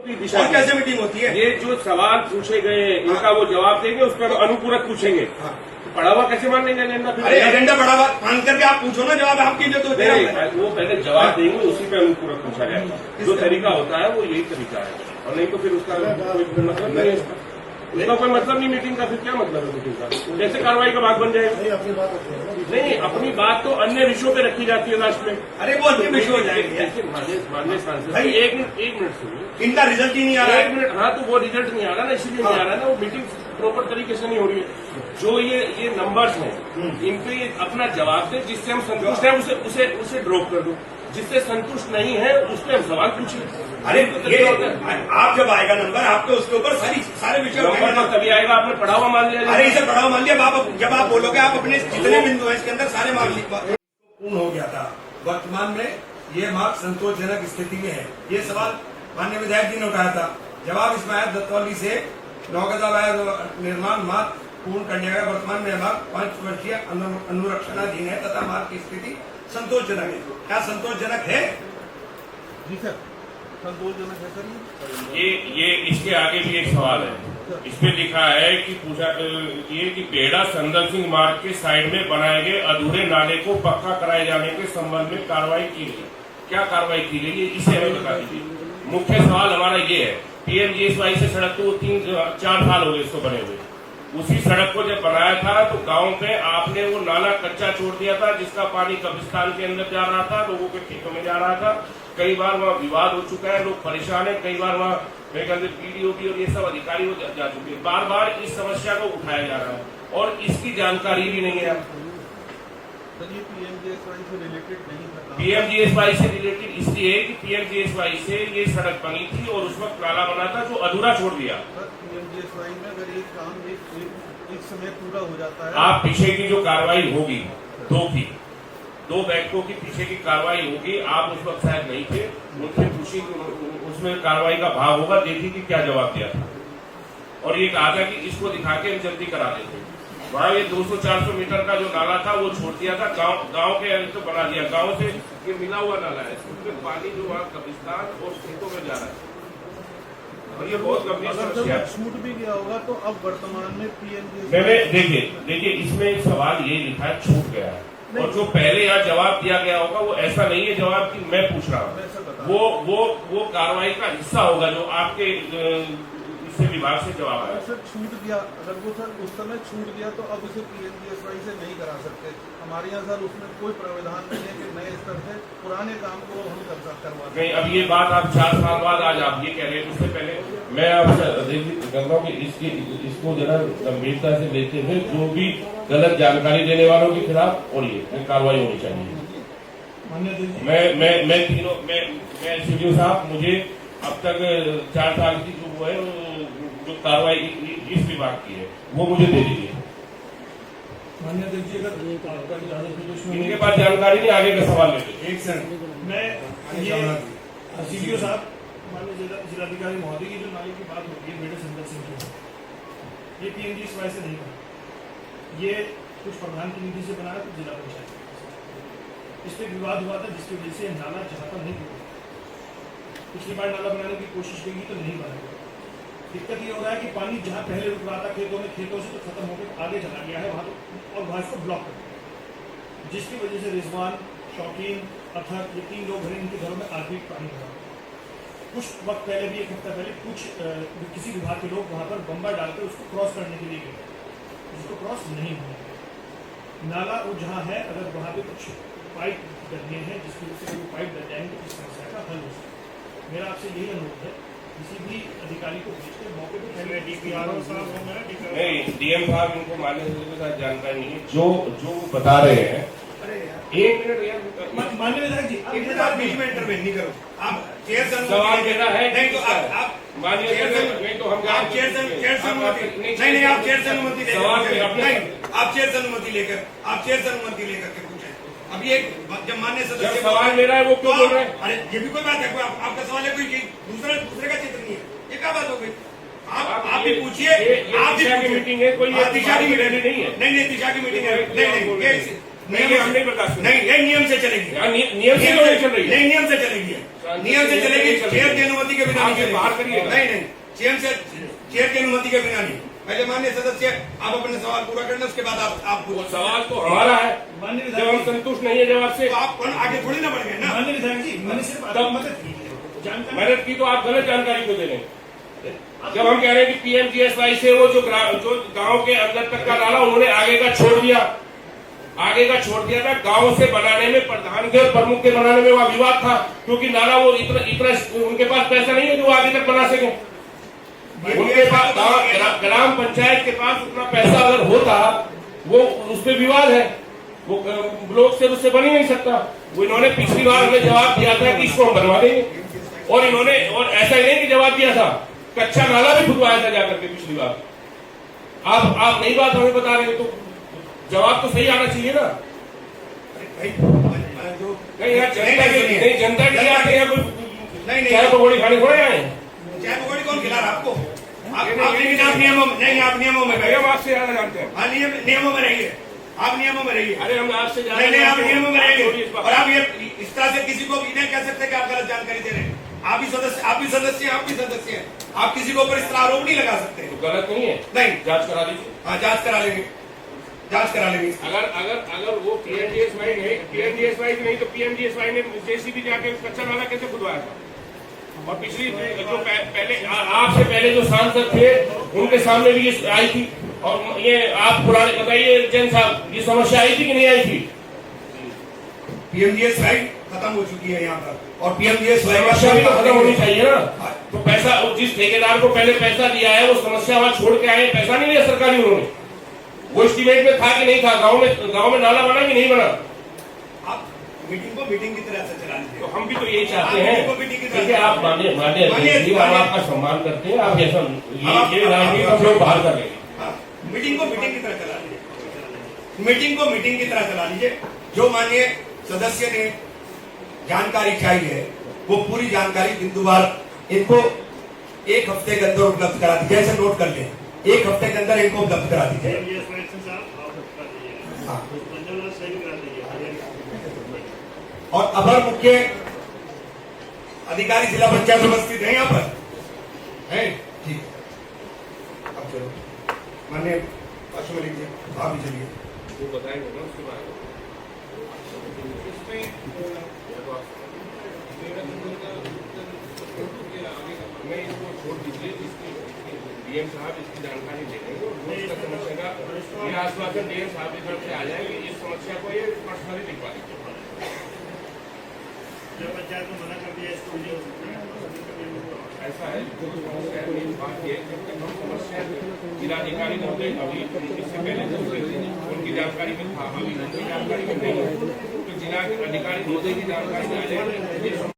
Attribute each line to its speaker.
Speaker 1: और कैसे मीटिंग होती है?
Speaker 2: ये जो सवाल पूछे गए हैं इनका वो जवाब देंगे, उस पर अनुपूरक पूछेंगे। पढ़ा हुआ कैसे मान लेंगे एजेंडा?
Speaker 1: अरे एजेंडा पढ़ा हुआ मान करके आप पूछो ना, जवाब आपकी जो तो
Speaker 2: वो पहले जवाब देंगे, उसी पे अनुपूरक पूछा जाएगा। जो तरीका होता है वो यही तरीका है, और नहीं तो फिर उसका मतलब नहीं है। उसका कोई मतलब नहीं मीटिंग का, फिर क्या मतलब है मीटिंग का? कैसे कार्रवाई का भाग बन जाएगा? नहीं, अपनी बात तो अन्य विषयों पे रखी जाती है राष्ट्र में।
Speaker 1: अरे वो अन्य विषय हो जाएंगे।
Speaker 2: माननीय सांसद एक मिनट सुनिए,
Speaker 1: इनका रिजल्ट ही नहीं आ रहा है।
Speaker 2: 1 मिनट। हाँ, तो वो रिजल्ट नहीं आ रहा ना, इसलिए नहीं आ रहा ना, वो मीटिंग प्रॉपर तरीके से नहीं हो रही है। जो ये नंबर्स हैं इन पे ये अपना जवाब दे, जिससे हम संतुष्ट हैं उसे ड्रॉप कर दो, जिससे संतुष्ट नहीं है उस पर हम सवाल पूछिए।
Speaker 1: अरे ये आप जब आएगा नंबर, आप तो उसके ऊपर सारे विषय
Speaker 2: तो तभी आएगा। आपने पढ़ा हुआ मान लिया।
Speaker 1: अरे इसे पढ़ा हुआ मान लिया। जब आप बोलोगे आप अपने जितने बिंदु हैं इसके अंदर सारे मार्क पूर्ण हो गया था। वर्तमान में ये मार्ग संतोषजनक स्थिति में है। ये सवाल माननीय विधायक जी ने उठाया था। जवाब इसमें आया दत्तौली से 9 गज निर्माण मार्ग पूर्ण करने का। वर्तमान में मार्ग 5 वर्षीय अनुरक्षणाधीन है तथा मार्ग की स्थिति संतोषजनक है। क्या संतोषजनक है?
Speaker 3: जी सर, संतोषजनक है सर।
Speaker 2: ये इसके आगे भी एक सवाल है। इसमें लिखा है कि पूछा ये कि बेड़ा संदल सिंह मार्ग के साइड में बनाए गए अधूरे नाले को पक्का कराए जाने के संबंध में कार्रवाई की गई। क्या कार्रवाई की गई है इसे हमें बता दीजिए। मुख्य सवाल हमारा ये है, पीएमजीएसवाई से सड़क तो 3-4 साल हो गए इसको बने हुए। उसी सड़क को जब बनाया था तो गांव में आपने वो नाला कच्चा छोड़ दिया था, जिसका पानी कब्रिस्तान के अंदर जा रहा था, लोगों के खेतों में जा रहा था। कई बार वहाँ विवाद हो चुका है, लोग परेशान है। कई बार वहाँ मेरे ख्याल से पीडीओ भी और ये सब अधिकारी हो जा चुके हैं। बार बार इस समस्या को उठाया जा रहा है और इसकी जानकारी भी नहीं है।
Speaker 3: पीएमजीएसवाई से रिलेटेड नहीं था।
Speaker 2: पीएमजीएसवाई से रिलेटेड इसलिए कि पीएमजीएसवाई से ये सड़क बनी थी और उस वक्त नाला बना था जो अधूरा छोड़ दिया।
Speaker 3: पीएमजीएसवाई में अगर एक काम एक समय पूरा हो जाता है,
Speaker 2: आप पीछे की जो कार्रवाई होगी दो बैठकों की पीछे की कार्रवाई होगी, आप उस वक्त शायद नहीं थे, उनसे पूछी उसमें कार्रवाई का भाग होगा, देखिए कि क्या जवाब दिया था। और ये कहा था कि इसको दिखा के हम जल्दी करा देते। वहाँ ये 200-400 मीटर का जो नाला था वो छोड़ दिया था, गांव के अंत तो बना दिया। गांव से ये मिला हुआ नाला है, उसमें पानी जो वहाँ कब्रिस्तान और खेतों में जा रहा है और ये बहुत गंभीर समस्या है।
Speaker 3: छूट भी गया होगा तो अब वर्तमान में पीएमजीएसवाई
Speaker 2: देखिए इसमें एक सवाल ये लिखा है छूट गया है, और जो पहले यहाँ जवाब दिया गया होगा वो ऐसा नहीं है जवाब कि मैं पूछ रहा हूँ, वो कार्रवाई का हिस्सा होगा जो आपके इससे विभाग से जवाब आया।
Speaker 3: सर छूट गया, अगर वो सर उस समय छूट गया तो अब उसे पीएमजीएसवाई से नहीं करा सकते। हमारे यहाँ सर उसमें कोई प्रावधान नहीं है कि नए स्तर से पुराने काम को हम करवा
Speaker 2: नहीं। अब ये बात आप 4 साल बाद आज आप ये कह रहे हैं। उससे पहले मैं आपसे कहता हूँ कि इसको जरा गंभीरता से लेते हुए जो भी गलत जानकारी देने वालों के खिलाफ और ये कार्रवाई होनी चाहिए। मैं तीनों सीडीओ साहब, मुझे अब तक 4 साल की जो वो है जो कार्रवाई इस विभाग की है वो मुझे दे दीजिए। इनके पास जानकारी नहीं, आगे का सवाल लेते।
Speaker 4: एक सेकंड, मैं सीडीओ साहब, माननीय जिलाधिकारी महोदय की जो नाले की बात होती है बेटे संदल सिंह की, ये पीएमजीएसवाई से नहीं बना, ये कुछ प्रधान की निधि से बना है, जिला पंचायत। इस पर विवाद हुआ था जिसकी वजह से नाला जहाँ पर नहीं बना। पिछली बार नाला बनाने की कोशिश की तो नहीं बना। दिक्कत ये हो रहा है कि पानी जहाँ पहले रुक रहा था खेतों से तो खत्म होकर आगे चला गया है वहाँ तो, और वहाँ इसको ब्लॉक कर दिया, जिसकी वजह से रिजवान, शौकीन, अथक, ये 3 लोग हैं, इनके घरों में आज भी पानी भरा। कुछ वक्त पहले भी, 1 हफ्ता पहले, कुछ किसी विभाग के लोग वहाँ पर बम्बा डालकर उसको क्रॉस करने के लिए गए, जिसको क्रॉस नहीं हुआ। नाला वो जहाँ है, अगर वहाँ पे कुछ पाइप डलने हैं जिसकी वजह से वो पाइप डल जाएंगे तो इस समस्या का हल हो सकता। मेरा आपसे यही अनुरोध है, किसी भी अधिकारी को भेजकर मौके पर पहले डीपीआरओ साहब होंगे ना,
Speaker 2: नहीं डीएम साहब इनको मान्य के साथ जानकारी नहीं है जो बता रहे हैं।
Speaker 1: अरे
Speaker 2: 1 मिनट यार,
Speaker 4: माननीय विधायक जी
Speaker 1: आप बीच में इंटरवेन नहीं करो। आप चेयरसन
Speaker 2: सवाल देना है
Speaker 1: नहीं तो आप
Speaker 2: माननीय नहीं तो हम
Speaker 1: आप चेयरसन अनुमति नहीं, आप चेयरसन अनुमति लेकर आप चेयरसन अनुमति लेकर के पूछे। अभी एक जब मान्य सदस्य
Speaker 2: सवाल मेरा है वो क्यों बोल रहे हैं?
Speaker 1: अरे ये भी कोई बात है, कोई आपका सवाल है, कोई दूसरे का चित्र नहीं है, ये क्या बात हो गई? आप भी पूछिए। आप
Speaker 2: दिशा की मीटिंग है, कोई
Speaker 1: दिशा की मीटिंग
Speaker 2: नहीं है।
Speaker 1: नहीं दिशा की मीटिंग है, नहीं
Speaker 2: नहीं हम नहीं बता सकते।
Speaker 1: नहीं, ये नियम से चलेगी,
Speaker 2: नियम से चल रही है।
Speaker 1: नहीं नियम से चलेगी। नियम से चलेगी, चेयर की अनुमति के बिना
Speaker 2: आप
Speaker 1: नहीं चलेगी।
Speaker 2: बाहर करिएगा।
Speaker 1: नहीं, चेयर की अनुमति के बिना नहीं। पहले माननीय सदस्य आप अपने सवाल पूरा कर लें, उसके बाद आप
Speaker 2: वो सवाल तो हमारा है,
Speaker 4: माननीय
Speaker 2: जब हम
Speaker 4: विधायक जी,
Speaker 2: संतुष्ट नहीं है जवाब से
Speaker 1: तो आप आगे थोड़ी ना बढ़ गए ना।
Speaker 4: माननीय विधायक जी, मैंने सिर्फ आपकी मदद की है। जानकारी
Speaker 2: मेहनत की तो आप गलत जानकारी को दे रहे हैं। जब हम कह रहे हैं कि पीएमजीएसवाई से वो जो गांव के अंदर तक का नाला उन्होंने आगे का छोड़ दिया था। गांव से बनाने में, प्रधान के और प्रमुख के बनाने में वह विवाद था, क्योंकि नाला वो इतना उनके पास पैसा नहीं है जो वो आगे तक बना सके। उनके पास ग्राम पंचायत के पास उतना पैसा अगर होता, वो उस पर विवाद है, वो ब्लॉक से उससे बन ही नहीं सकता। वो इन्होंने पिछली बार हमें जवाब दिया था कि इसको हम बनवा देंगे, और इन्होंने, और ऐसा ही नहीं कि जवाब दिया था, कच्चा नाला भी खुदवाया था जाकर के पिछली बार। आप नई बात हमें बता रहे हैं, तो जवाब तो सही आना चाहिए ना। नहीं यार, जनता के लिए आते हैं, कोई चाय पकौड़ी खाने थोड़े आए हैं।
Speaker 1: चाय पकौड़ी कौन खिला रहा है आपको? आप नियमों में नहीं, आप नियमों में
Speaker 2: हम आपसे ज्यादा जानते हैं।
Speaker 1: हाँ, नियमों में रहिए, आप नियमों में रहिए।
Speaker 2: अरे हम आपसे
Speaker 1: नहीं, आप नियमों में रहिए।
Speaker 2: ज्यादा।
Speaker 1: और आप ये इस तरह से किसी को भी नहीं कह सकते कि आप गलत जानकारी दे रहे हैं। आप भी सदस्य हैं। आप किसी के ऊपर इस तरह आरोप नहीं लगा सकते।
Speaker 2: तो गलत नहीं है,
Speaker 1: नहीं,
Speaker 2: जांच करा दीजिए।
Speaker 1: हाँ, जांच करा लेंगे।
Speaker 2: अगर वो पीएमजीएसवाई नहीं तो पीएमजीएसवाई ने जेसीबी जाके कच्चा नाला कैसे खुदवाया था? और पिछली जो पहले आपसे पहले जो सांसद थे उनके सामने भी ये आई थी। और ये आप पुराने बताइए जैन साहब, ये समस्या आई थी कि नहीं आई थी?
Speaker 1: पीएमजीएसवाई खत्म हो चुकी है यहाँ पर, और पीएमजीएसवाई
Speaker 2: समस्या भी तो खत्म होनी चाहिए ना। तो पैसा, जिस ठेकेदार को पहले पैसा दिया है वो समस्या वहां छोड़ के आए, पैसा नहीं लिया सरकारी उन्होंने। वो एस्टीमेट में था कि नहीं था, गांव में नाला बना कि नहीं बना?
Speaker 1: आप मीटिंग को मीटिंग की तरह से चला लीजिए।
Speaker 2: तो हम भी तो यही चाहते हैं। देखिए, आप मान्य हम आपका सम्मान करते हैं, आप ऐसा ये राजनीति हम लोग बाहर कर लेंगे।
Speaker 1: मीटिंग को मीटिंग की तरह चला लीजिए। मीटिंग को मीटिंग की तरह चला लीजिए। जो माननीय सदस्य ने जानकारी चाहिए है, वो पूरी जानकारी बिंदुवार इनको 1 हफ्ते के अंदर उपलब्ध करा दीजिए। ऐसे नोट कर लें, 1 हफ्ते के अंदर इनको उपलब्ध करा दीजिए। हाँ। और अपर मुख्य अधिकारी जिला पंचायत उपस्थित है यहाँ पर, है? ठीक है, अब चलो माननीय अश्विनी जी, आप भी चलिए।
Speaker 2: वो बताएंगे ना उसके बारे में। मैं इसको छोड़ दीजिए, डीएम साहब इसकी जानकारी दे देंगे और इसका समस्या का ये आश्वासन डीएम साहब की तरफ से आ जाएंगे। इस समस्या को ये पर्सनली लिखवा दीजिए।
Speaker 4: जब पंचायत को मना कर दिया इसको नहीं हो सकता।
Speaker 2: ऐसा है, बात ये जब तक हम समस्या जिलाधिकारी महोदय अभी इससे पहले उनकी जानकारी में था, अभी उनकी जानकारी में नहीं है, तो जिला अधिकारी महोदय की जानकारी में आ जाएगी।